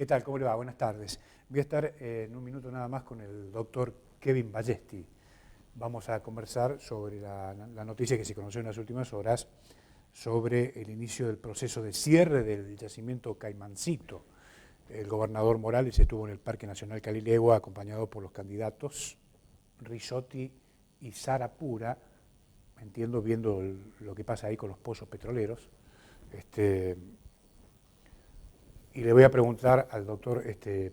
¿Qué tal? ¿Cómo le va? Buenas tardes. Voy a estar en un minuto nada más con el doctor Kevin Ballesti. Vamos a conversar sobre la noticia que se conoció en las últimas horas sobre el inicio del proceso de cierre del yacimiento Caimancito. El gobernador Morales estuvo en el Parque Nacional Calilegua acompañado por los candidatos Risotti y Sara Pura, entiendo, viendo lo que pasa ahí con los pozos petroleros. Y le voy a preguntar al doctor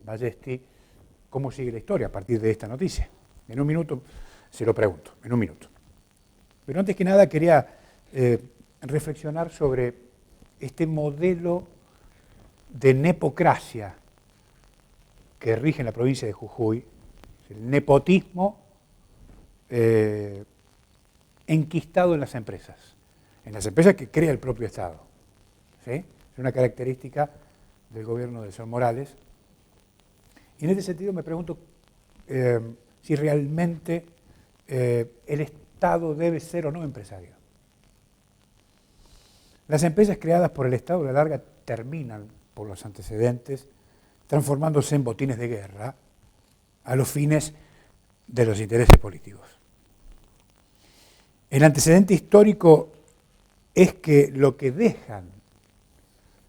Ballesti cómo sigue la historia a partir de esta noticia. En un minuto se lo pregunto, en un minuto. Pero antes que nada quería reflexionar sobre este modelo de nepocracia que rige en la provincia de Jujuy, el nepotismo enquistado en las empresas que crea el propio Estado. ¿Sí? Es una característica del gobierno del señor Morales. Y en este sentido me pregunto si realmente el Estado debe ser o no empresario. Las empresas creadas por el Estado a la larga terminan, por los antecedentes, transformándose en botines de guerra a los fines de los intereses políticos. El antecedente histórico es que lo que dejan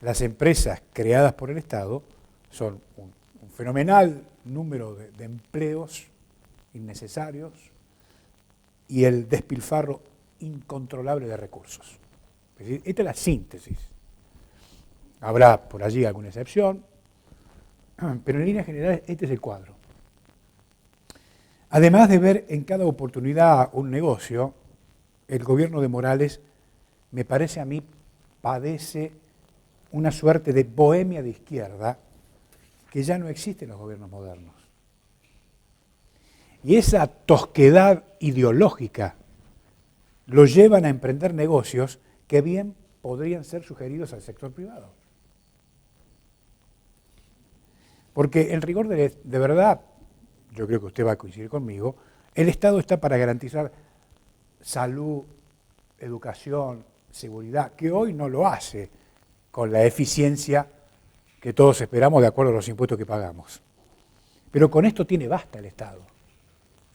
las empresas creadas por el Estado son un fenomenal número de empleos innecesarios y el despilfarro incontrolable de recursos. Es decir, esta es la síntesis. Habrá por allí alguna excepción, pero en líneas generales este es el cuadro. Además de ver en cada oportunidad un negocio, el gobierno de Morales, me parece a mí, padece una suerte de bohemia de izquierda que ya no existe en los gobiernos modernos. Y esa tosquedad ideológica lo llevan a emprender negocios que bien podrían ser sugeridos al sector privado. Porque en rigor de verdad, yo creo que usted va a coincidir conmigo, el Estado está para garantizar salud, educación, seguridad, que hoy no lo hace con la eficiencia que todos esperamos de acuerdo a los impuestos que pagamos. Pero con esto tiene basta el Estado.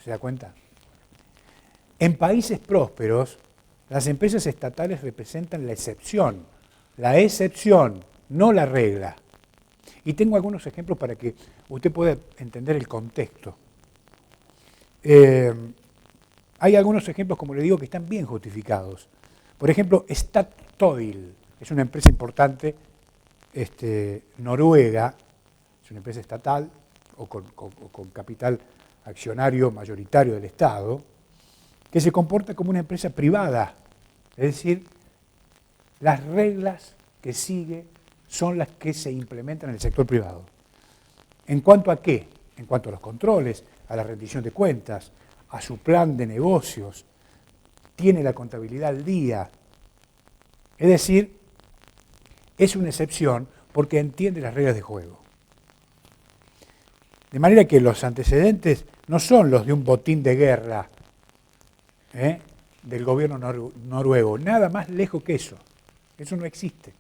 ¿Se da cuenta? En países prósperos, las empresas estatales representan la excepción, no la regla. Y tengo algunos ejemplos para que usted pueda entender el contexto. Hay algunos ejemplos, como le digo, que están bien justificados. Por ejemplo, Statoil es una empresa importante noruega, es una empresa estatal o con capital accionario mayoritario del Estado, que se comporta como una empresa privada. Es decir, las reglas que sigue son las que se implementan en el sector privado. ¿En cuanto a qué? En cuanto a los controles, a la rendición de cuentas, a su plan de negocios, tiene la contabilidad al día. Es decir, es una excepción porque entiende las reglas de juego. De manera que los antecedentes no son los de un botín de guerra del gobierno noruego, nada más lejos que eso. Eso no existe.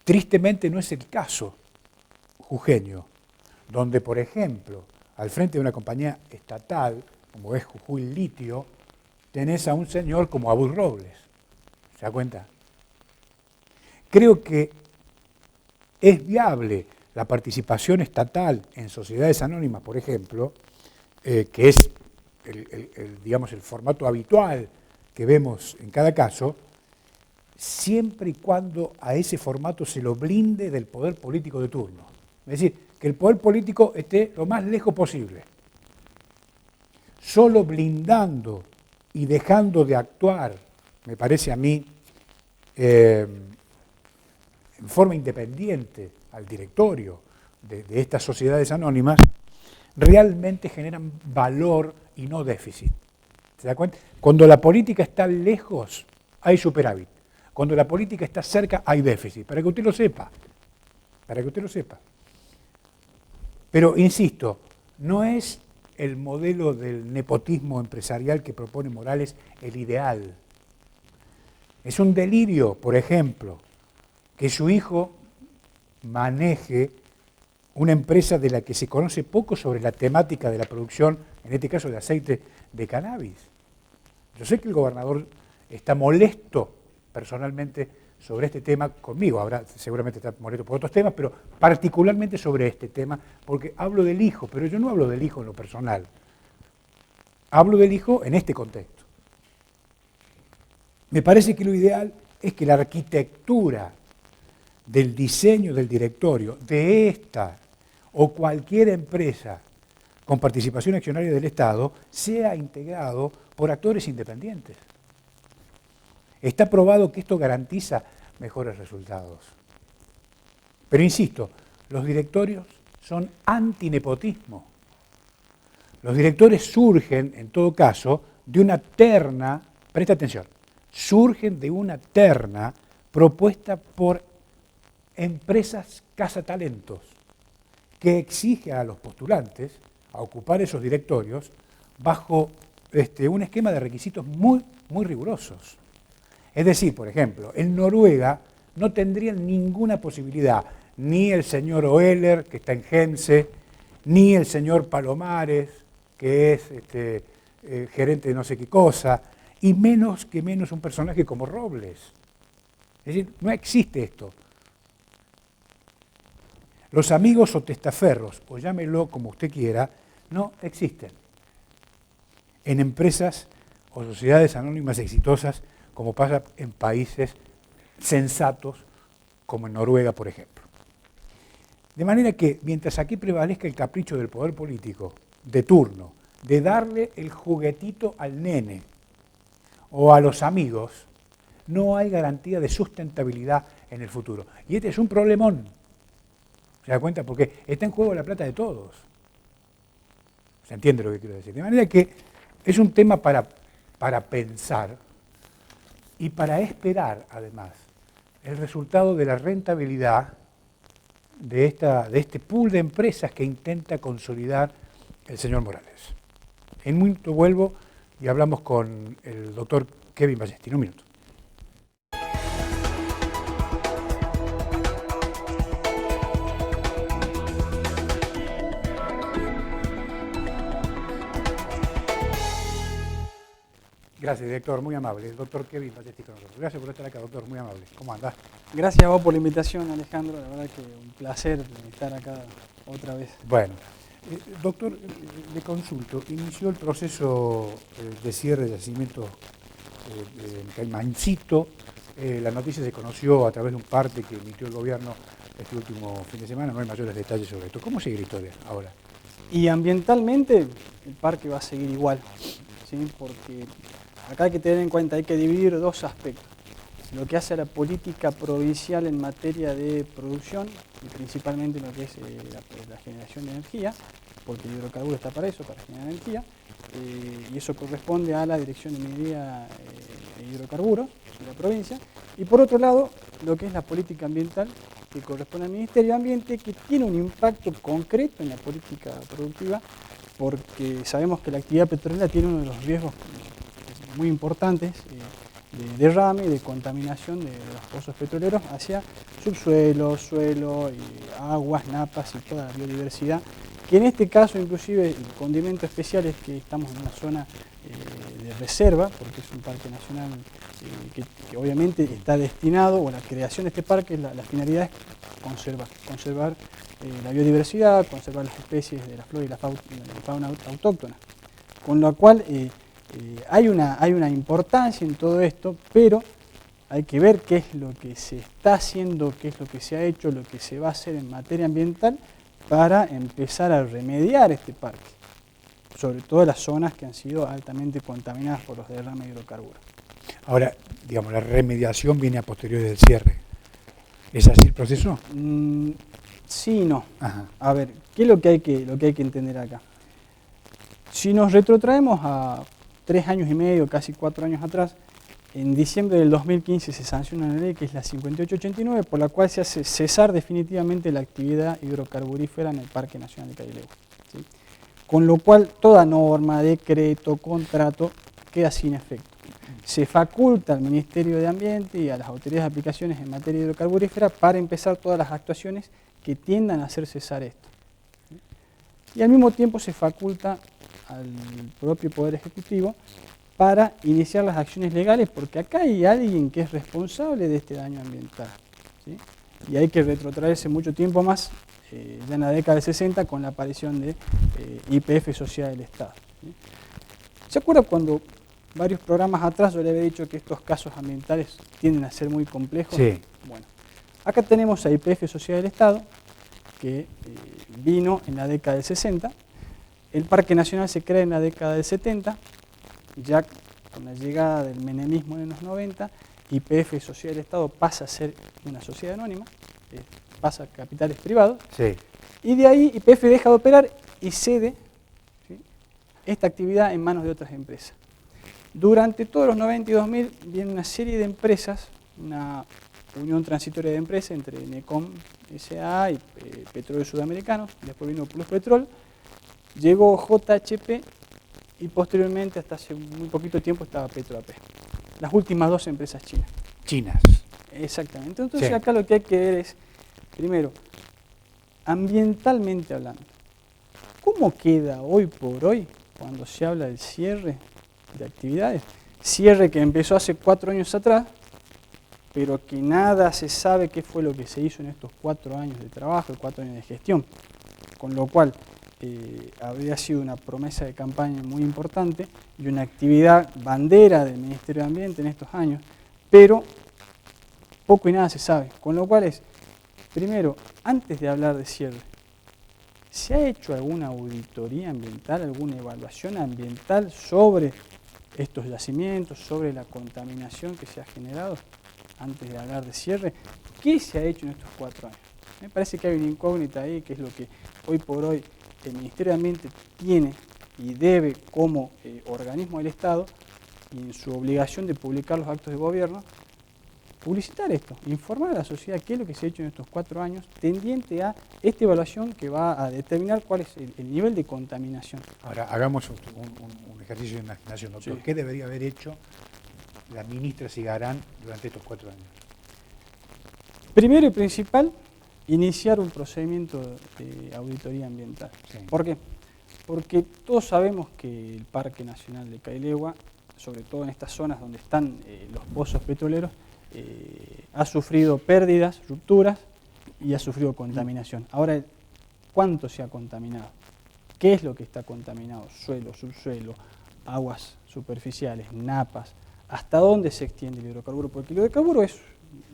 Tristemente no es el caso jujeño, donde, por ejemplo, al frente de una compañía estatal, como es Jujuy Litio, tenés a un señor como Abud Robles. ¿Se da cuenta? Creo que es viable la participación estatal en sociedades anónimas, por ejemplo, que es el formato habitual que vemos en cada caso, siempre y cuando a ese formato se lo blinde del poder político de turno. Es decir, que el poder político esté lo más lejos posible. Solo blindando y dejando de actuar, me parece a mí, en forma independiente al directorio de estas sociedades anónimas, realmente generan valor y no déficit. ¿Se da cuenta? Cuando la política está lejos, hay superávit. Cuando la política está cerca, hay déficit. Para que usted lo sepa. Pero, insisto, no es el modelo del nepotismo empresarial que propone Morales el ideal. Es un delirio, por ejemplo, que su hijo maneje una empresa de la que se conoce poco sobre la temática de la producción, en este caso de aceite de cannabis. Yo sé que el gobernador está molesto personalmente sobre este tema conmigo, ahora seguramente está molesto por otros temas, pero particularmente sobre este tema, porque hablo del hijo, pero yo no hablo del hijo en lo personal, hablo del hijo en este contexto. Me parece que lo ideal es que la arquitectura del diseño del directorio de esta o cualquier empresa con participación accionaria del Estado sea integrado por actores independientes. Está probado que esto garantiza mejores resultados. Pero insisto, los directorios son antinepotismo. Los directores surgen, en todo caso, de una terna, presta atención, surgen de una terna propuesta por empresas cazatalentos que exige a los postulantes a ocupar esos directorios bajo un esquema de requisitos muy rigurosos. Es decir, por ejemplo, en Noruega no tendrían ninguna posibilidad ni el señor Oeller, que está en Gense, ni el señor Palomares, que es gerente de no sé qué cosa, y menos un personaje como Robles. Es decir, no existe esto. Los amigos o testaferros, o llámelo como usted quiera, no existen en empresas o sociedades anónimas exitosas como pasa en países sensatos como en Noruega, por ejemplo. De manera que mientras aquí prevalezca el capricho del poder político de turno, de darle el juguetito al nene o a los amigos, no hay garantía de sustentabilidad en el futuro. Y este es un problemón, ¿se da cuenta? Porque está en juego la plata de todos. ¿Se entiende lo que quiero decir? De manera que es un tema para pensar y para esperar, además, el resultado de la rentabilidad de este pool de empresas que intenta consolidar el señor Morales. En un minuto vuelvo y hablamos con el doctor Kevin Ballestín. Un minuto. Gracias, director, muy amable. El doctor Kevin Ballestín con nosotros. Gracias por estar acá, doctor, muy amable. ¿Cómo andás? Gracias a vos por la invitación, Alejandro. La verdad que un placer estar acá otra vez. Bueno, doctor, le consulto. Inició el proceso de cierre de yacimientos en Caimancito. La noticia se conoció a través de un parte que emitió el gobierno este último fin de semana. No hay mayores detalles sobre esto. ¿Cómo sigue la historia ahora? Y ambientalmente, el parque va a seguir igual, ¿sí? Porque acá hay que tener en cuenta, hay que dividir dos aspectos. Lo que hace la política provincial en materia de producción, y principalmente lo que es la generación de energía, porque el hidrocarburo está para eso, para generar energía, y eso corresponde a la Dirección de Minería e Hidrocarburos de la provincia. Y por otro lado, lo que es la política ambiental, que corresponde al Ministerio de Ambiente, que tiene un impacto concreto en la política productiva, porque sabemos que la actividad petrolera tiene uno de los riesgos muy importantes de derrame y de contaminación de los pozos petroleros hacia subsuelo, suelo, aguas, napas y toda la biodiversidad, que en este caso inclusive el condimento especial es que estamos en una zona de reserva, porque es un parque nacional que obviamente está destinado, o la creación de este parque, la finalidad es conservar la biodiversidad, conservar las especies de la flora y la fauna autóctona, con lo cual hay una importancia en todo esto, pero hay que ver qué es lo que se está haciendo, qué es lo que se ha hecho, lo que se va a hacer en materia ambiental para empezar a remediar este parque, sobre todo las zonas que han sido altamente contaminadas por los derrames de hidrocarburos. Ahora, digamos, la remediación viene a posteriori del cierre. ¿Es así el proceso? Sí y no. Ajá. A ver, ¿qué es lo que hay que entender acá? Si nos retrotraemos a 3 años y medio, casi 4 años atrás, en diciembre del 2015 se sanciona una ley que es la 5889, por la cual se hace cesar definitivamente la actividad hidrocarburífera en el Parque Nacional de Carilegu, ¿sí? Con lo cual toda norma, decreto, contrato queda sin efecto. se faculta al Ministerio de Ambiente y a las autoridades de aplicaciones en materia hidrocarburífera para empezar todas las actuaciones que tiendan a hacer cesar esto. Y al mismo tiempo se faculta al propio Poder Ejecutivo para iniciar las acciones legales, porque acá hay alguien que es responsable de este daño ambiental, ¿sí? Y hay que retrotraerse mucho tiempo más, ya en la década del 60, con la aparición de YPF Sociedad del Estado, ¿sí? ¿Se acuerdan cuando varios programas atrás yo le había dicho que estos casos ambientales tienden a ser muy complejos? Sí. Bueno, acá tenemos a YPF Sociedad del Estado, que vino en la década del 60, el Parque Nacional se crea en la década del 70, ya con la llegada del menemismo en los 90, YPF Sociedad del Estado pasa a ser una sociedad anónima, pasa a capitales privados, Sí. y de ahí YPF deja de operar y cede, ¿sí?, esta actividad en manos de otras empresas. Durante todos los 90 y 2000 viene una serie de empresas, una unión transitoria de empresas entre NECOM S.A. y Petróleos Sudamericanos, después vino Pluspetrol, llegó JHP y posteriormente, hasta hace muy poquito tiempo, estaba PetroAP. Las últimas dos empresas chinas. Chinas. Exactamente. Entonces Sí. acá lo que hay que ver es, primero, ambientalmente hablando, ¿cómo queda hoy por hoy cuando se habla del cierre de actividades? Cierre que empezó hace 4 años atrás, pero que nada se sabe qué fue lo que se hizo en estos 4 años de trabajo y 4 años de gestión. Con lo cual, habría sido una promesa de campaña muy importante y una actividad bandera del Ministerio de Ambiente en estos años, pero poco y nada se sabe. Con lo cual es, primero, antes de hablar de cierre, ¿se ha hecho alguna auditoría ambiental, alguna evaluación ambiental sobre estos yacimientos, sobre la contaminación que se ha generado antes de hablar de cierre? ¿Qué se ha hecho en estos 4 años? Me parece que hay una incógnita ahí, que es lo que hoy por hoy el Ministerio de Ambiente tiene y debe como organismo del Estado, y en su obligación de publicar los actos de gobierno, publicitar esto, informar a la sociedad qué es lo que se ha hecho en estos 4 años, tendiente a esta evaluación que va a determinar cuál es el nivel de contaminación. Ahora, hagamos un ejercicio de imaginación, doctor. Sí. ¿Qué debería haber hecho la ministra Sigarán durante estos 4 años? Primero y principal, iniciar un procedimiento de auditoría ambiental. Sí. ¿Por qué? Porque todos sabemos que el Parque Nacional de Cailehua, sobre todo en estas zonas donde están los pozos petroleros, ha sufrido pérdidas, rupturas y ha sufrido contaminación. Ahora, ¿cuánto se ha contaminado? ¿Qué es lo que está contaminado? Suelo, subsuelo, aguas superficiales, napas. ¿Hasta dónde se extiende el hidrocarburo? Porque el hidrocarburo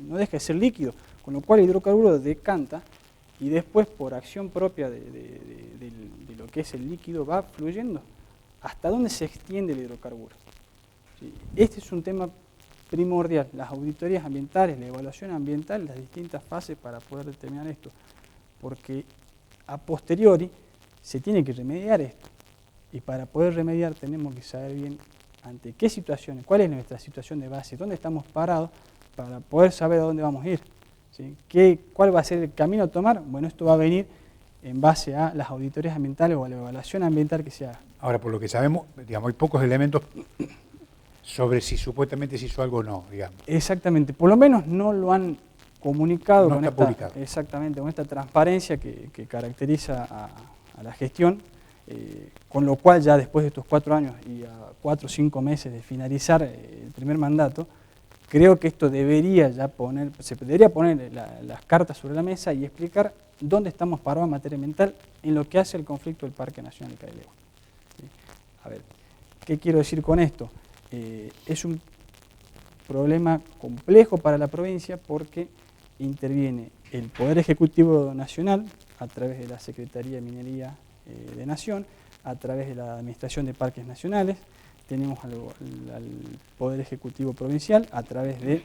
no deja de ser líquido, con lo cual el hidrocarburo decanta y después por acción propia de lo que es el líquido va fluyendo. ¿Hasta dónde se extiende el hidrocarburo? ¿Sí? Este es un tema primordial, las auditorías ambientales, la evaluación ambiental, las distintas fases para poder determinar esto, porque a posteriori se tiene que remediar esto, y para poder remediar tenemos que saber bien ante qué situaciones, cuál es nuestra situación de base, dónde estamos parados para poder saber a dónde vamos a ir, ¿sí? ¿Cuál va a ser el camino a tomar? Bueno, esto va a venir en base a las auditorías ambientales o a la evaluación ambiental que se haga. Ahora, por lo que sabemos, digamos, hay pocos elementos sobre si supuestamente se hizo algo o no, digamos. Exactamente, por lo menos no lo han comunicado No con está publicado. exactamente, con esta transparencia que caracteriza a la gestión, con lo cual ya después de estos 4 años y a 4 o 5 meses de finalizar el primer mandato, creo que esto se debería poner las cartas sobre la mesa y explicar dónde estamos parados en materia ambiental en lo que hace el conflicto del Parque Nacional de Cailehua. ¿Sí? A ver, ¿qué quiero decir con esto? Es un problema complejo para la provincia porque interviene el Poder Ejecutivo Nacional a través de la Secretaría de Minería de Nación, a través de la Administración de Parques Nacionales, tenemos al Poder Ejecutivo Provincial a través de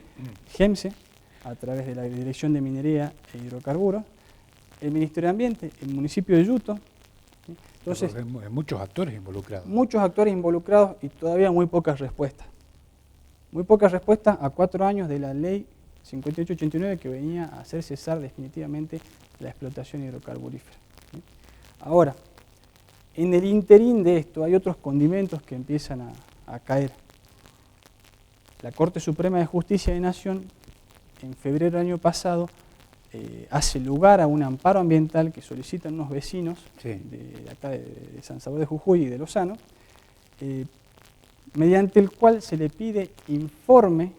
GEMSE, a través de la Dirección de Minería e Hidrocarburos, el Ministerio de Ambiente, el municipio de Yuto. ¿Sí? Entonces, hay muchos actores involucrados. muchos actores involucrados y todavía muy pocas respuestas. Muy pocas respuestas a 4 años de la ley 5889 que venía a hacer cesar definitivamente la explotación hidrocarburífera. ¿Sí? Ahora, en el interín de esto hay otros condimentos que empiezan a caer. La Corte Suprema de Justicia de Nación, en febrero del año pasado, hace lugar a un amparo ambiental que solicitan unos vecinos de acá de San Salvador de Jujuy y de Lozano, mediante el cual se le pide informe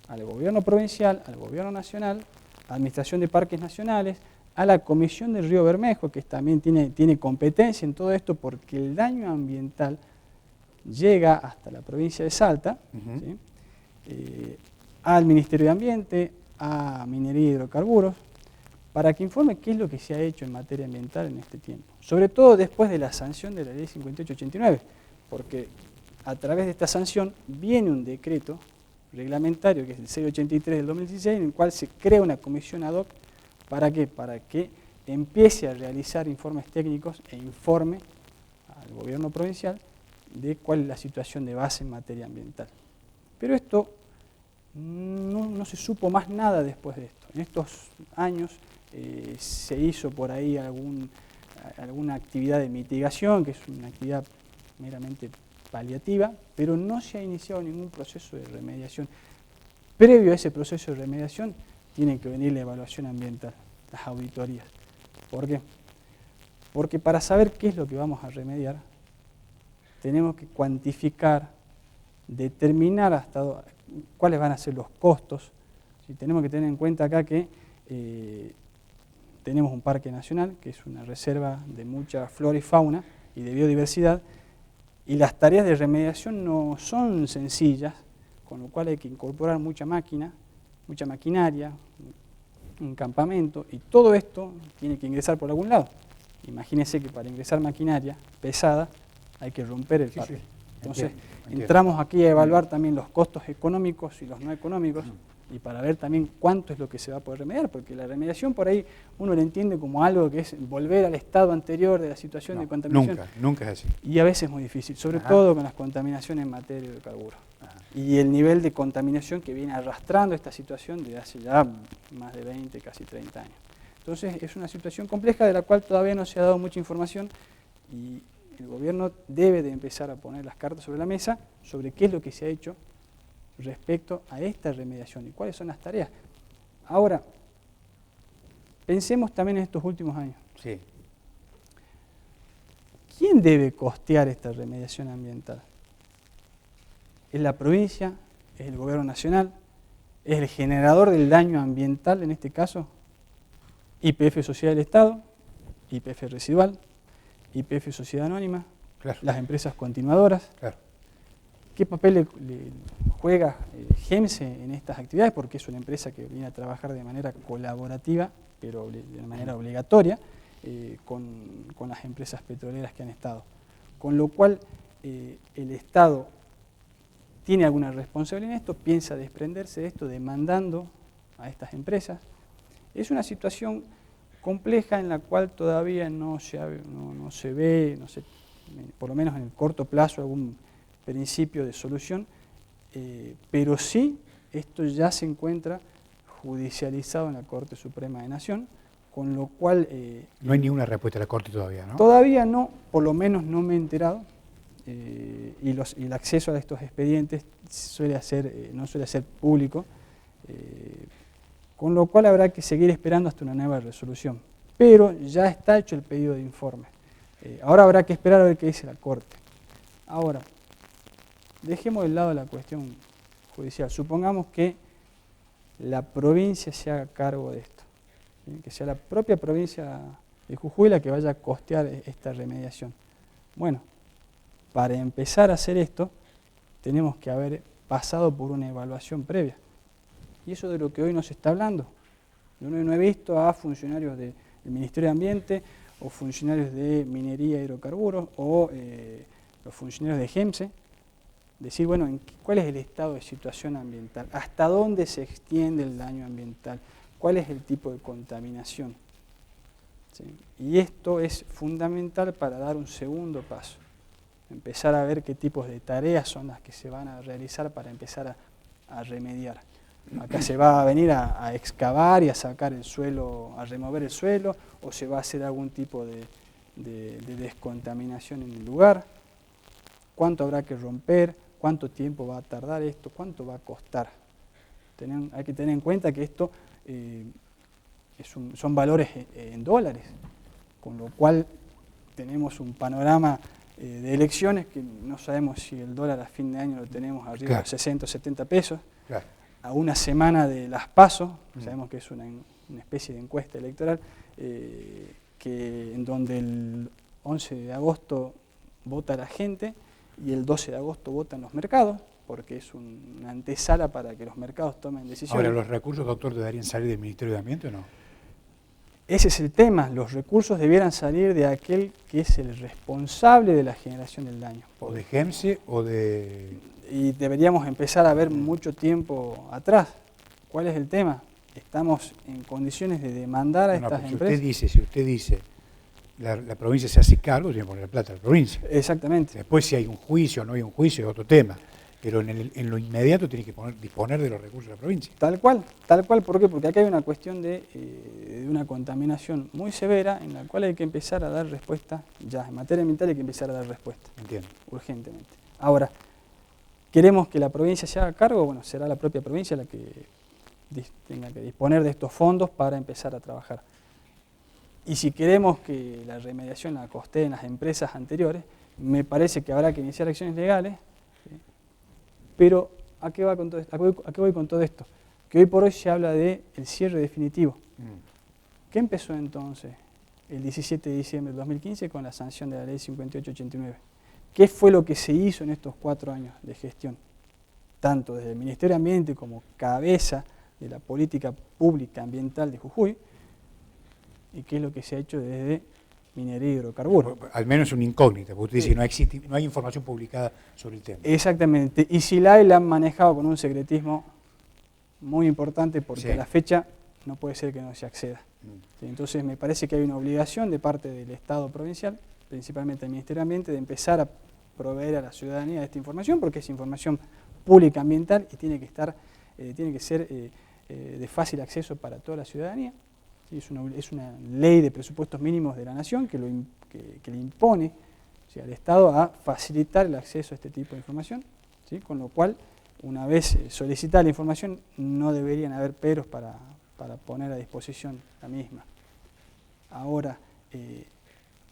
al gobierno provincial, al gobierno nacional, a la Administración de Parques Nacionales, a la Comisión del Río Bermejo, que también tiene competencia en todo esto porque el daño ambiental llega hasta la provincia de Salta, ¿sí? Al Ministerio de Ambiente, a Minería y Hidrocarburos, para que informe qué es lo que se ha hecho en materia ambiental en este tiempo. Sobre todo después de la sanción de la Ley 5889, porque a través de esta sanción viene un decreto reglamentario, que es el 683 del 2016, en el cual se crea una comisión ad hoc. ¿Para qué? Para que empiece a realizar informes técnicos e informe al gobierno provincial de cuál es la situación de base en materia ambiental. Pero esto no se supo más nada después de esto. En estos años se hizo por ahí alguna actividad de mitigación, que es una actividad meramente paliativa, pero no se ha iniciado ningún proceso de remediación. Previo a ese proceso de remediación tiene que venir la evaluación ambiental, las auditorías. ¿Por qué? Porque para saber qué es lo que vamos a remediar, tenemos que cuantificar, determinar cuáles van a ser los costos. Tenemos que tener en cuenta acá que tenemos un parque nacional, que es una reserva de mucha flora y fauna y de biodiversidad, y las tareas de remediación no son sencillas, con lo cual hay que incorporar mucha maquinaria, un campamento, y todo esto tiene que ingresar por algún lado. Imagínense que para ingresar maquinaria pesada hay que romper el parque. Entonces, entramos aquí a evaluar también los costos económicos y los no económicos, y para ver también cuánto es lo que se va a poder remediar, porque la remediación por ahí uno la entiende como algo que es volver al estado anterior de la situación de contaminación. Nunca es así. Y a veces es muy difícil, sobre todo con las contaminaciones en materia de hidrocarburos. Y el nivel de contaminación que viene arrastrando esta situación desde hace ya más de 20, casi 30 años. Entonces es una situación compleja de la cual todavía no se ha dado mucha información y el gobierno debe de empezar a poner las cartas sobre la mesa sobre qué es lo que se ha hecho respecto a esta remediación y cuáles son las tareas. Ahora, pensemos también en estos últimos años. Sí. ¿Quién debe costear esta remediación ambiental? ¿Es la provincia? ¿Es el gobierno nacional? ¿Es el generador del daño ambiental en este caso? ¿YPF Sociedad del Estado? ¿YPF Residual? ¿YPF Sociedad Anónima? Claro. ¿Las empresas continuadoras? Claro. ¿Qué papel le juega GEMSE en estas actividades? Porque es una empresa que viene a trabajar de manera colaborativa, pero de manera obligatoria, con las empresas petroleras que han estado. Con lo cual, el Estado tiene alguna responsabilidad en esto, piensa desprenderse de esto, demandando a estas empresas. Es una situación compleja en la cual todavía no se ve, por lo menos en el corto plazo, algún principio de solución, pero sí esto ya se encuentra judicializado en la Corte Suprema de Nación, con lo cual... no hay ninguna respuesta de la Corte todavía, ¿no? Todavía no, por lo menos no me he enterado, y el acceso a estos expedientes no suele ser público, con lo cual habrá que seguir esperando hasta una nueva resolución. Pero ya está hecho el pedido de informe. Ahora habrá que esperar a ver qué dice la Corte. Ahora, dejemos de lado la cuestión judicial. Supongamos que la provincia se haga cargo de esto, ¿sí? Que sea la propia provincia de Jujuy la que vaya a costear esta remediación. Bueno, para empezar a hacer esto, tenemos que haber pasado por una evaluación previa. Y eso de lo que hoy nos está hablando. Yo no he visto a funcionarios del Ministerio de Ambiente o funcionarios de Minería y Hidrocarburos o los funcionarios de GEMSE decir, bueno, ¿cuál es el estado de situación ambiental? ¿Hasta dónde se extiende el daño ambiental? ¿Cuál es el tipo de contaminación? ¿Sí? Y esto es fundamental para dar un segundo paso. Empezar a ver qué tipos de tareas son las que se van a realizar para empezar a remediar. Acá se va a venir a excavar y a sacar el suelo, a remover el suelo, o se va a hacer algún tipo de descontaminación en el lugar. ¿Cuánto habrá que romper? cuánto tiempo va a tardar esto, cuánto va a costar. Hay que tener en cuenta que esto son valores en dólares, con lo cual tenemos un panorama de elecciones que no sabemos si el dólar a fin de año lo tenemos arriba de los 60 o 70 pesos. Claro. A una semana de las PASO, sabemos que es una especie de encuesta electoral, en donde el 11 de agosto vota la gente y el 12 de agosto votan los mercados, porque es una antesala para que los mercados tomen decisiones. Ahora, ¿los recursos, doctor, deberían salir del Ministerio de Ambiente o no? Ese es el tema, los recursos debieran salir de aquel que es el responsable de la generación del daño. ¿O de GEMSE o de...? Y deberíamos empezar a ver mucho tiempo atrás. ¿Cuál es el tema? Estamos en condiciones de demandar a estas empresas. Si usted dice, la provincia se hace cargo, tiene que poner plata a la provincia. Exactamente. Después si hay un juicio o no hay un juicio es otro tema. Pero en lo inmediato tiene que disponer de los recursos de la provincia. Tal cual. ¿Por qué? Porque acá hay una cuestión de una contaminación muy severa en la cual hay que empezar a dar respuesta ya. En materia ambiental hay que empezar a dar respuesta. Entiendo. Urgentemente. Ahora, ¿queremos que la provincia se haga cargo? Bueno, será la propia provincia la que tenga que disponer de estos fondos para empezar a trabajar. Y si queremos que la remediación la costeen las empresas anteriores, me parece que habrá que iniciar acciones legales. Pero, ¿a qué voy con todo esto? Que hoy por hoy se habla del cierre definitivo. ¿Qué empezó entonces el 17 de diciembre de 2015 con la sanción de la ley 5889? ¿Qué fue lo que se hizo en estos 4 años de gestión? Tanto desde el Ministerio de Ambiente como cabeza de la política pública ambiental de Jujuy, y qué es lo que se ha hecho desde minería y hidrocarburos. Al menos una incógnita, porque usted dice que no hay información publicada sobre el tema. Exactamente, y si la han manejado con un secretismo muy importante, porque a la fecha no puede ser que no se acceda. Entonces me parece que hay una obligación de parte del Estado provincial, principalmente del Ministerio de Ambiente, de empezar a proveer a la ciudadanía de esta información, porque es información pública ambiental y tiene que ser de fácil acceso para toda la ciudadanía. Es una ley de presupuestos mínimos de la Nación que le impone, o sea, al Estado a facilitar el acceso a este tipo de información, ¿sí? Con lo cual, una vez solicitada la información, no deberían haber peros para poner a disposición la misma. Ahora,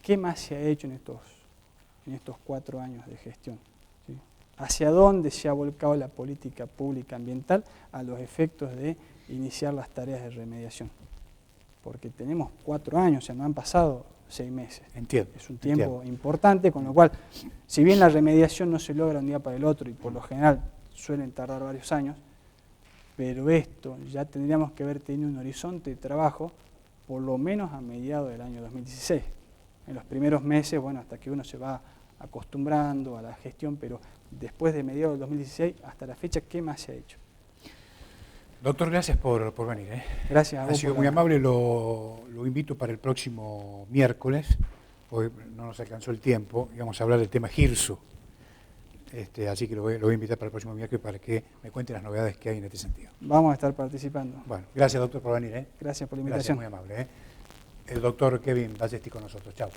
¿qué más se ha hecho en estos 4 años de gestión? ¿Sí? ¿Hacia dónde se ha volcado la política pública ambiental a los efectos de iniciar las tareas de remediación? Porque tenemos 4 años, o sea, no han pasado 6 meses. Entiendo. Es un tiempo importante, con lo cual, si bien la remediación no se logra un día para el otro, y por lo general suelen tardar varios años, pero esto ya tendríamos que haber tenido un horizonte de trabajo por lo menos a mediados del año 2016. En los primeros meses, bueno, hasta que uno se va acostumbrando a la gestión, pero después de mediados del 2016 hasta la fecha, ¿qué más se ha hecho? Doctor, gracias por venir. Gracias a vos. Ha sido muy amable, lo invito para el próximo miércoles, hoy no nos alcanzó el tiempo, y vamos a hablar del tema GIRSU. Así que lo voy a invitar para el próximo miércoles para que me cuente las novedades que hay en este sentido. Vamos a estar participando. Bueno, gracias doctor por venir. Gracias por la invitación. Gracias, muy amable. El doctor Kevin Ballesti con nosotros. Chao.